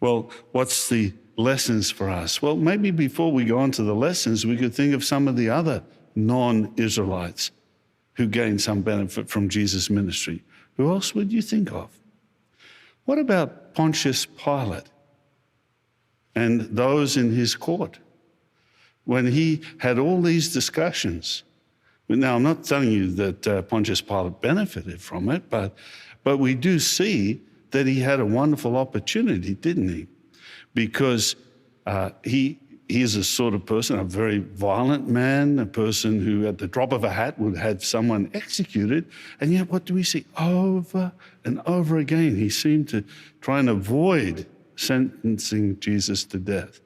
Well, what's the lessons for us? Well, maybe before we go on to the lessons, we could think of some of the other non-Israelites who gained some benefit from Jesus' ministry. Who else would you think of? What about Pontius Pilate and those in his court? When he had all these discussions. Now, I'm not telling you that Pontius Pilate benefited from it, but we do see that he had a wonderful opportunity, didn't he? Because he is a sort of person, a very violent man, a person who at the drop of a hat would have someone executed. And yet what do we see? Over and over again, he seemed to try and avoid sentencing Jesus to death.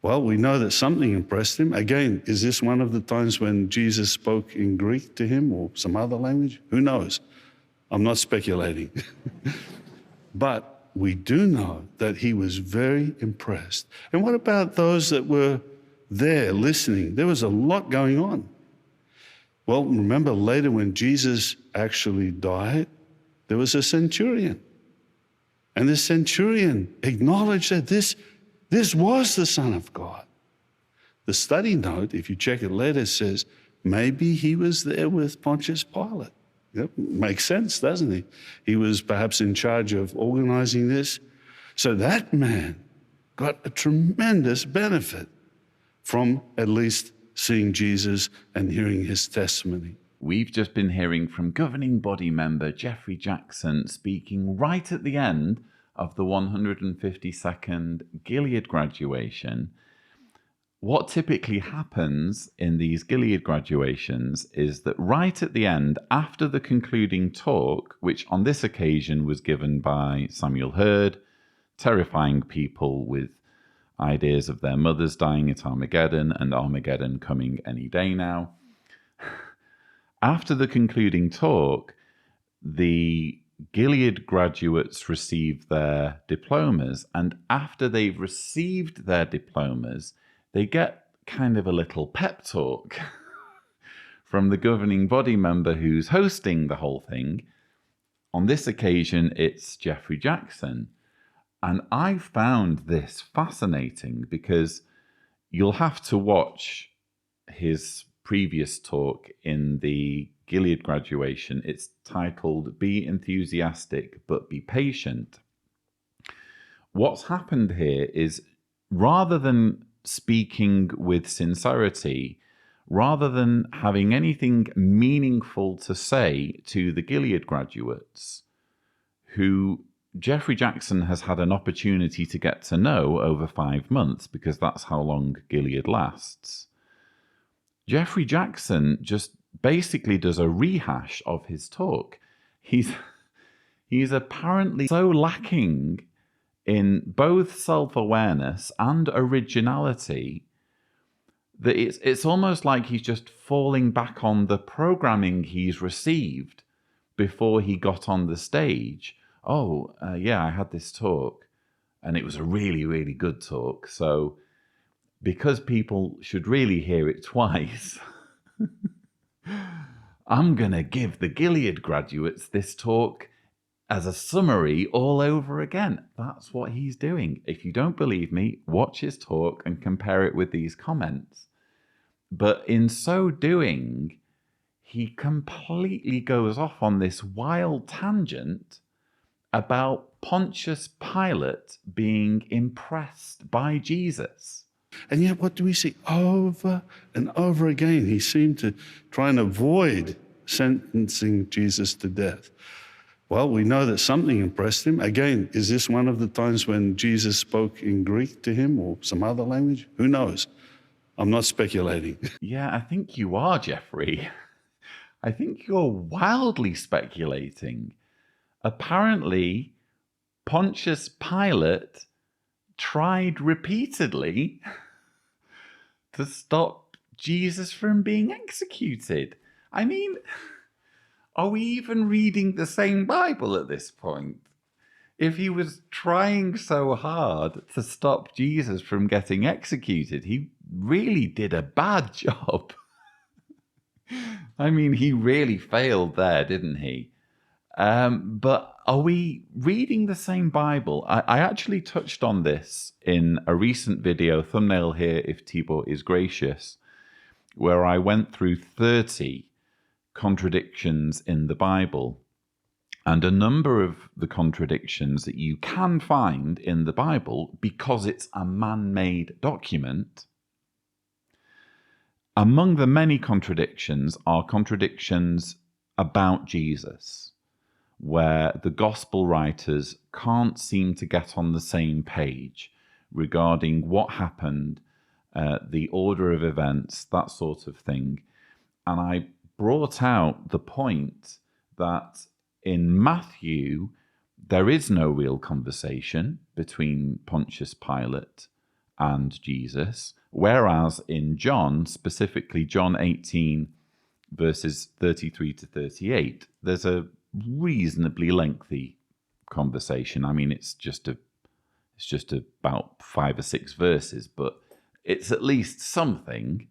Well, we know that something impressed him. Again, is this one of the times when Jesus spoke in Greek to him or some other language? Who knows? I'm not speculating. But we do know that he was very impressed. And what about those that were there listening? There was a lot going on. Well, remember later when Jesus actually died, there was a centurion. And the centurion acknowledged that this was the Son of God. The study note, if you check it later, says maybe he was there with Pontius Pilate. Yep, makes sense, doesn't he? He was perhaps in charge of organizing this. So that man got a tremendous benefit from at least seeing Jesus and hearing his testimony. We've just been hearing from governing body member Geoffrey Jackson speaking right at the end of the 152nd Gilead Graduation. What typically happens in these Gilead graduations is that right at the end, after the concluding talk, which on this occasion was given by Samuel Hurd, terrifying people with ideas of their mothers dying at Armageddon and Armageddon coming any day now. After the concluding talk, the Gilead graduates receive their diplomas, and after they've received their diplomas, they get kind of a little pep talk from the governing body member who's hosting the whole thing. On this occasion, it's Geoffrey Jackson. And I found this fascinating because you'll have to watch his previous talk in the Gilead Graduation. It's titled, Be Enthusiastic, but Be Patient. What's happened here is rather than speaking with sincerity, rather than having anything meaningful to say to the Gilead graduates, who Geoffrey Jackson has had an opportunity to get to know over 5 months, because that's how long Gilead lasts, Geoffrey Jackson just basically does a rehash of his talk. He's apparently so lacking in both self-awareness and originality that it's almost like he's just falling back on the programming he's received before he got on the stage. Yeah, I had this talk and it was a really, really good talk. So because people should really hear it twice, I'm going to give the Gilead graduates this talk as a summary all over again. That's what he's doing. If you don't believe me, watch his talk and compare it with these comments. But in so doing, he completely goes off on this wild tangent about Pontius Pilate being impressed by Jesus. And yet what do we see? Over and over again, he seemed to try and avoid sentencing Jesus to death. Well, we know that something impressed him. Again, is this one of the times when Jesus spoke in Greek to him or some other language? Who knows? I'm not speculating. Yeah, I think you are, Geoffrey. I think you're wildly speculating. Apparently, Pontius Pilate tried repeatedly to stop Jesus from being executed. I mean, are we even reading the same Bible at this point? If he was trying so hard to stop Jesus from getting executed, he really did a bad job. I mean, he really failed there, didn't he? But are we reading the same Bible? I actually touched on this in a recent video, thumbnail here if Tibor is gracious, where I went through 30 contradictions in the Bible. And a number of the contradictions that you can find in the Bible, because it's a man-made document, among the many contradictions are contradictions about Jesus, where the gospel writers can't seem to get on the same page regarding what happened, the order of events, that sort of thing. And I brought out the point that in Matthew, there is no real conversation between Pontius Pilate and Jesus, whereas in John, specifically John 18, verses 33 to 38, there's a reasonably lengthy conversation. I mean, it's just about 5 or 6 verses, but it's at least something.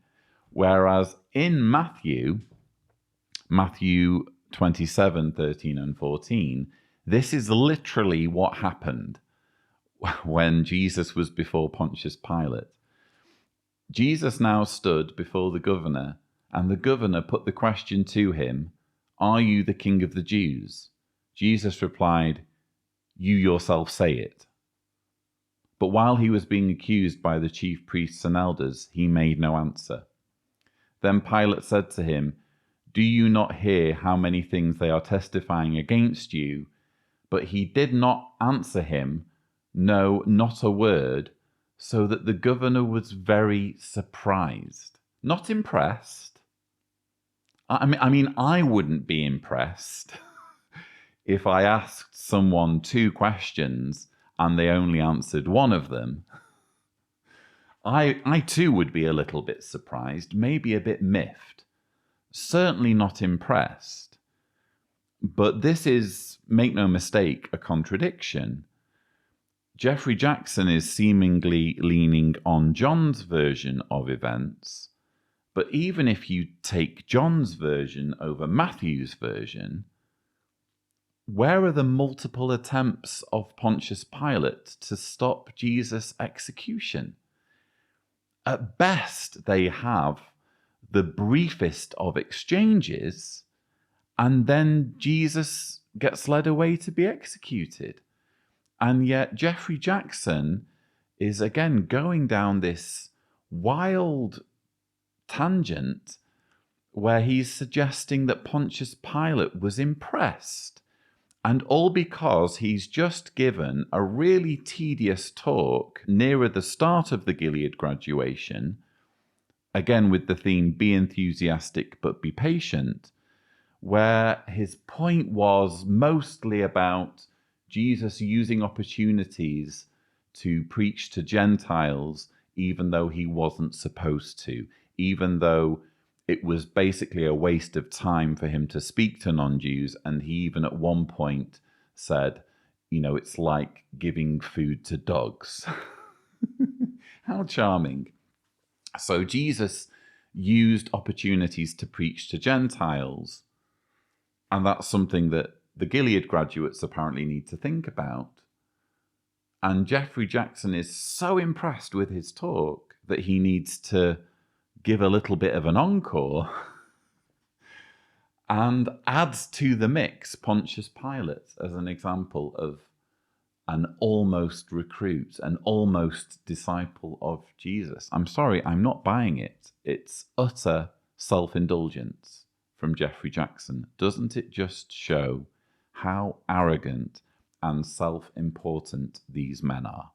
Whereas in Matthew 27, 13 and 14, this is literally what happened when Jesus was before Pontius Pilate. Jesus now stood before the governor, and the governor put the question to him, "Are you the king of the Jews?" Jesus replied, "You yourself say it." But while he was being accused by the chief priests and elders, he made no answer. Then Pilate said to him, "Do you not hear how many things they are testifying against you?" But he did not answer him, no, not a word, so that the governor was very surprised. Not impressed. I mean, I wouldn't be impressed if I asked someone 2 questions and they only answered one of them. I too would be a little bit surprised, maybe a bit miffed. Certainly not impressed. But this is, make no mistake, a contradiction. Geoffrey Jackson is seemingly leaning on John's version of events, but even if you take John's version over Matthew's version, where are the multiple attempts of Pontius Pilate to stop Jesus' execution? At best, they have the briefest of exchanges, and then Jesus gets led away to be executed. And yet Geoffrey Jackson is again going down this wild tangent where he's suggesting that Pontius Pilate was impressed, and all because he's just given a really tedious talk nearer the start of the Gilead Graduation, again with the theme, be enthusiastic but be patient, where his point was mostly about Jesus using opportunities to preach to Gentiles, even though he wasn't supposed to, even though it was basically a waste of time for him to speak to non-Jews. And he even at one point said, you know, it's like giving food to dogs. How charming. So Jesus used opportunities to preach to Gentiles. And that's something that the Gilead graduates apparently need to think about. And Geoffrey Jackson is so impressed with his talk that he needs to give a little bit of an encore and adds to the mix Pontius Pilate as an example of an almost recruit, an almost disciple of Jesus. I'm sorry, I'm not buying it. It's utter self-indulgence from Geoffrey Jackson. Doesn't it just show how arrogant and self-important these men are?